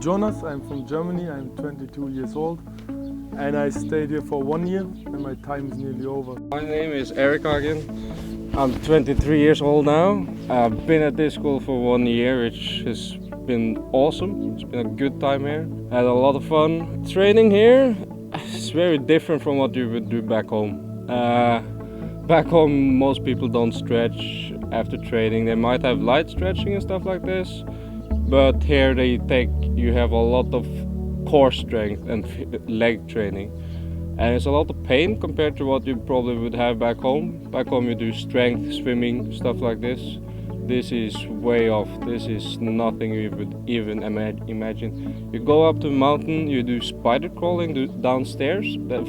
I'm Jonas, I'm from Germany, I'm 22 years old and I stayed here for 1 year and my time is nearly over. My name is Erik Hagen. I'm 23 years old now. I've been at this school for 1 year, which has been awesome. It's been a good time here. I had a lot of fun. Training here is very different from what you would do back home. Back home, most people don't stretch after training. They might have light stretching and stuff like this, but here you have a lot of core strength and leg training. And it's a lot of pain compared to what you probably would have back home. Back home you do strength, swimming, stuff like this. This is way off. This is nothing you would even imagine. You go up to a mountain, you do spider crawling downstairs. That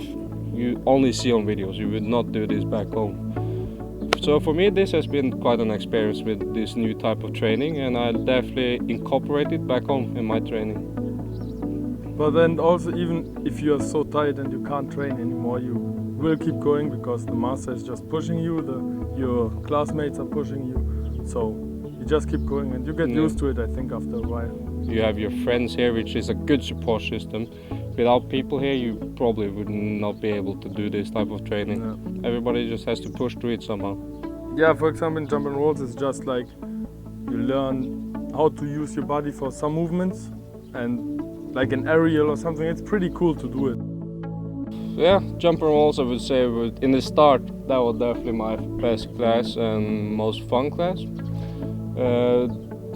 you only see on videos. You would not do this back home. So for me this has been quite an experience with this new type of training, and I definitely incorporate it back home in my training. But then also, even if you are so tired and you can't train anymore, you will keep going because the master is just pushing you, your classmates are pushing you. So you just keep going and you get used to it, I think, after a while. You have your friends here, which is a good support system. Without people here, you probably would not be able to do this type of training. Yeah. Everybody just has to push through it somehow. Yeah, for example, in jump and rolls, it's just like you learn how to use your body for some movements, and like an aerial or something, it's pretty cool to do it. Yeah, jump and rolls, I would say, in the start, that was definitely my best class and most fun class.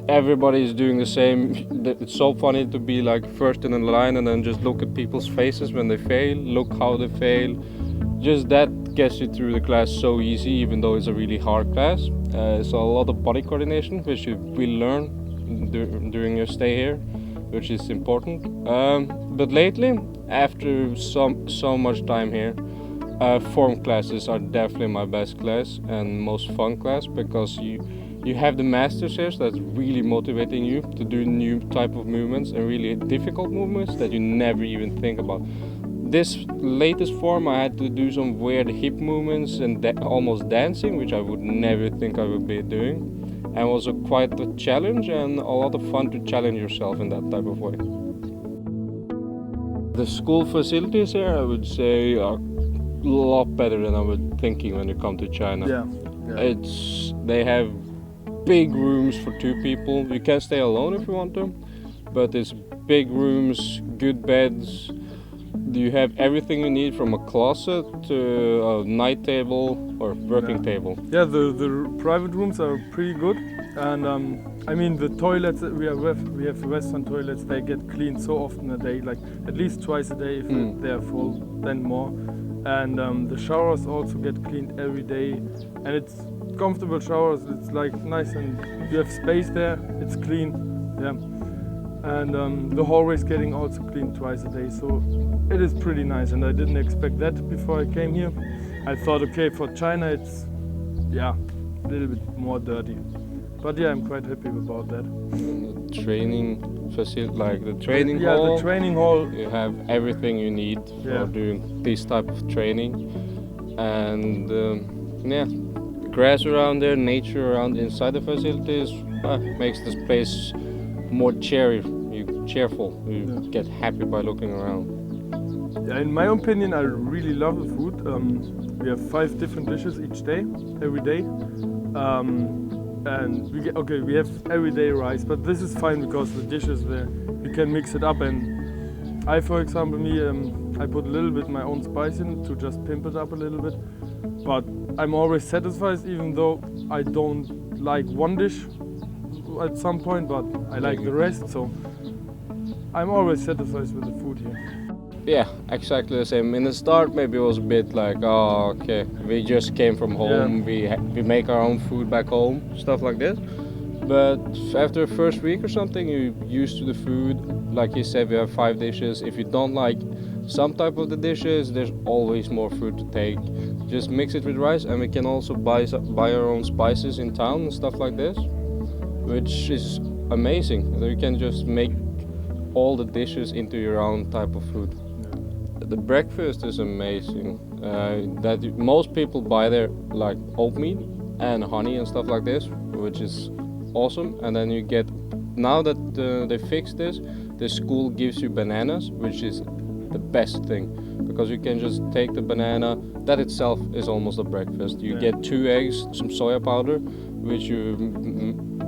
Everybody is doing the same. It's so funny to be like first in the line and then just look at people's faces when they fail, look how they fail. Just that gets you through the class so easy, even though it's a really hard class. So a lot of body coordination, which you will learn during your stay here, which is important. But lately, after so much time here, form classes are definitely my best class and most fun class, because you have the masters here, so that's really motivating you to do new type of movements and really difficult movements that you never even think about. This latest form, I had to do some weird hip movements and almost dancing, which I would never think I would be doing. And it was quite a challenge and a lot of fun to challenge yourself in that type of way. The school facilities here, I would say, are a lot better than I was thinking when you come to China. Yeah. They have big rooms for 2 people. You can stay alone if you want to, but it's big rooms, good beds. You have everything you need, from a closet to a night table or working table. Yeah, the private rooms are pretty good, and I mean the toilets that we have Western toilets. They get cleaned so often a day, like at least twice a day if they are full, then more. And the showers also get cleaned every day, and it's comfortable showers. It's like nice, and you have space there. It's clean, yeah. And the hallway is getting also cleaned twice a day, so it is pretty nice. And I didn't expect that before I came here. I thought, okay, for China it's a little bit more dirty, but yeah, I'm quite happy about that. The training facility, like the training hall. Yeah, the training hall. You have everything you need for doing this type of training, and grass around there, nature around inside the facilities makes this place more cheerful. You get happy by looking around. Yeah, in my opinion, I really love the food. We have 5 different dishes each day, every day. And we have everyday rice, but this is fine because the dishes where you can mix it up. And for example, I put a little bit my own spice in to just pimp it up a little bit. But I'm always satisfied, even though I don't like one dish at some point, but I like the rest. So I'm always satisfied with the food here. Yeah, exactly the same. In the start, maybe it was a bit like, oh, okay, we just came from home, we make our own food back home, stuff like this. But after the first week or something, you're used to the food. Like you said, we have 5 dishes. If you don't like some type of the dishes, there's always more food to take. Just mix it with rice, and we can also buy our own spices in town and stuff like this, which is amazing. You can just make all the dishes into your own type of food. The breakfast is amazing. Most people buy there like oatmeal and honey and stuff like this, which is awesome. And then you get, now that they fixed this, the school gives you bananas, which is the best thing, because you can just take the banana. That itself is almost a breakfast. You get 2 eggs, some soya powder, which you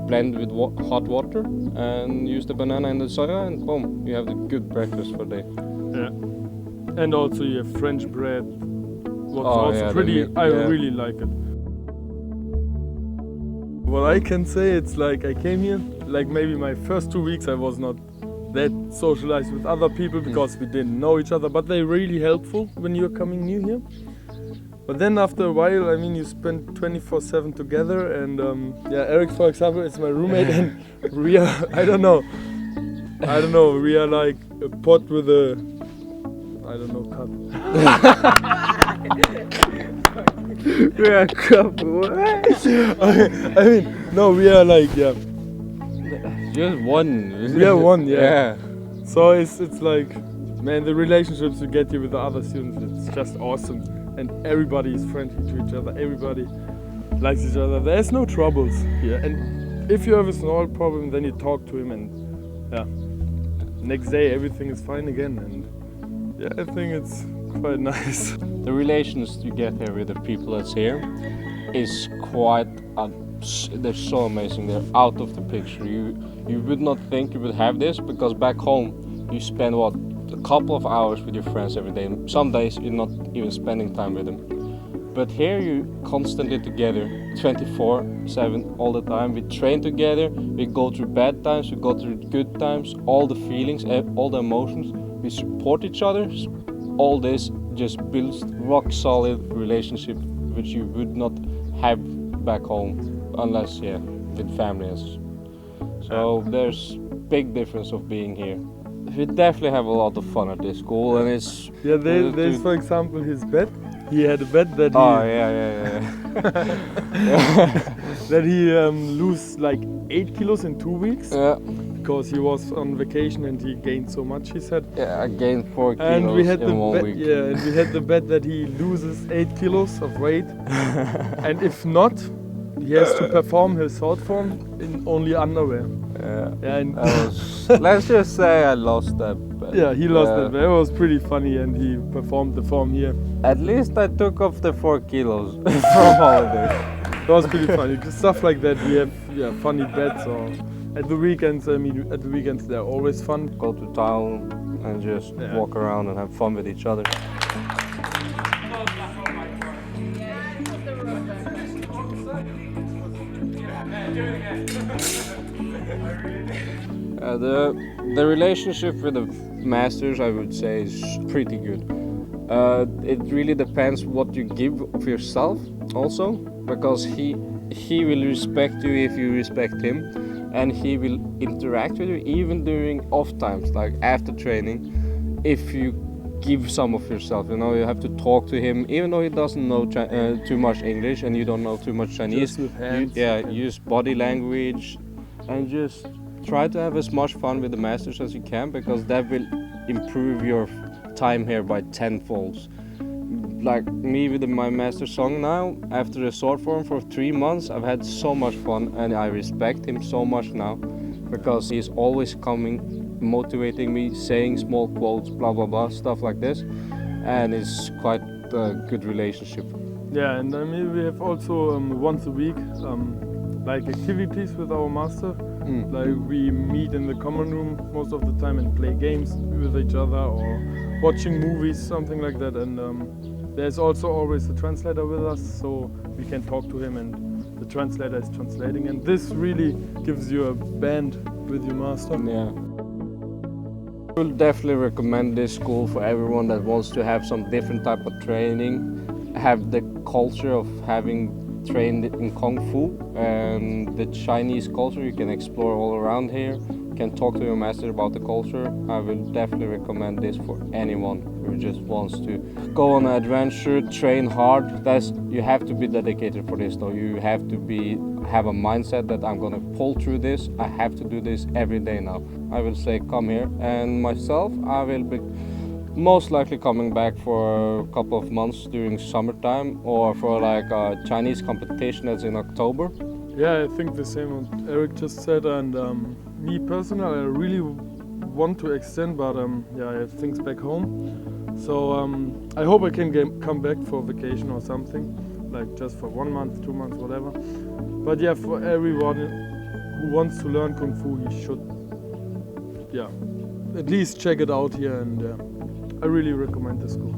blend with hot water, and use the banana and the soya, and boom, you have the good breakfast for the day. Yeah, and also you have French bread. What's also pretty. I really like it. What I can say, it's like I came here, like maybe my first 2 weeks I was not that socialized with other people because we didn't know each other, but they're really helpful when you're coming new here. But then after a while, I mean, you spend 24/7 together, and Erik, for example, is my roommate, and we are, I don't know, we are like a pot with a, I don't know, cup. We are a cup, what? I mean, no, we are like, Just one. We are one, yeah. So it's like, man, the relationships you get here with the other students, it's just awesome. And everybody is friendly to each other, everybody likes each other. There's no troubles here. And if you have a small problem, then you talk to him, and next day everything is fine again. And I think it's quite nice. The relations you get here with the people that's here is quite, they're so amazing. They're out of the picture. You would not think you would have this, because back home you spend a couple of hours with your friends every day. Some days you're not even spending time with them. But here you're constantly together, 24/7, all the time. We train together, we go through bad times, we go through good times, all the feelings, all the emotions. We support each other. All this just builds rock solid relationship, which you would not have back home unless with families. So there's big difference of being here. We definitely have a lot of fun at this school, and it's there's for example his bed. He had a bed that that he lose like 8 kilos in 2 weeks. Because he was on vacation and he gained so much, he said. Yeah, I gained 4 kilos and we had in 1 week. Yeah, and we had the bet that he loses 8 kilos of weight. And if not, he has to perform his sword form in only underwear. And let's just say I lost that bet. Yeah, he lost that bet. It was pretty funny, and he performed the form here. At least I took off the 4 kilos from holiday. It was pretty funny. Just stuff like that. We have funny bets, or at the weekends. I mean, at the weekends they're always fun. Go to town and just walk around and have fun with each other. The relationship with the masters, I would say, is pretty good. It really depends what you give of yourself also, because he will respect you if you respect him, and he will interact with you even during off times, like after training. If you give some of yourself, you have to talk to him, even though he doesn't know too much English and you don't know too much Chinese. Just with hands. Use body language and just try to have as much fun with the masters as you can, because that will improve your time here by tenfolds. Like me with my master song now, after the sword form for 3 months, I've had so much fun, and I respect him so much now, because he's always coming, motivating me, saying small quotes, blah blah blah, stuff like this, and it's quite a good relationship. Yeah, and I mean, we have also once a week like activities with our master. Like we meet in the common room most of the time and play games with each other, or watching movies, something like that. And there's also always a translator with us, so we can talk to him and the translator is translating. And this really gives you a band with your master. Yeah. I will definitely recommend this school for everyone that wants to have some different type of training, have the culture of having trained in Kung Fu, and the Chinese culture you can explore all around here. You can talk to your master about the culture. I will definitely recommend this for anyone who just wants to go on an adventure, train hard. You have to be dedicated for this though. You have to have a mindset that I'm gonna pull through this. I have to do this every day now. I will say come here, and myself, I will be most likely coming back for a couple of months during summertime, or for like a Chinese competition that's in October. Yeah, I think the same what Erik just said, and me personally, I really want to extend, but yeah, I have things back home. So I hope I can come back for vacation or something, like just for 1 month, 2 months, whatever. But yeah, for everyone who wants to learn Kung Fu, he should, yeah, at least check it out here, and I really recommend the school.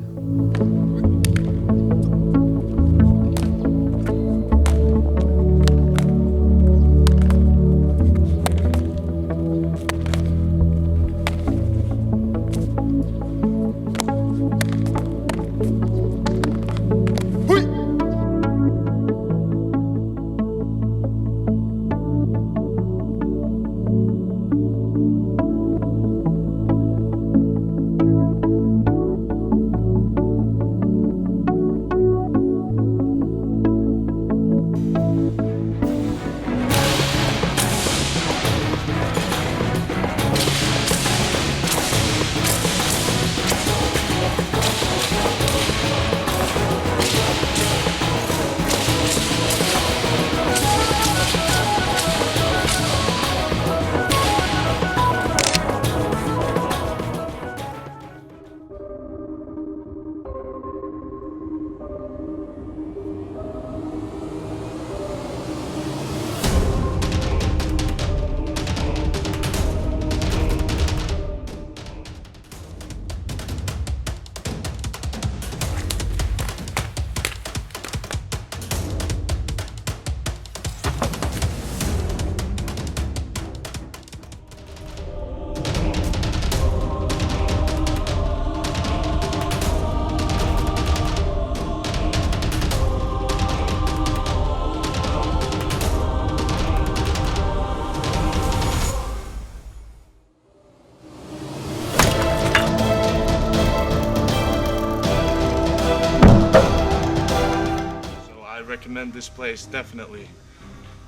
I recommend this place definitely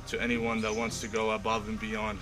to anyone that wants to go above and beyond.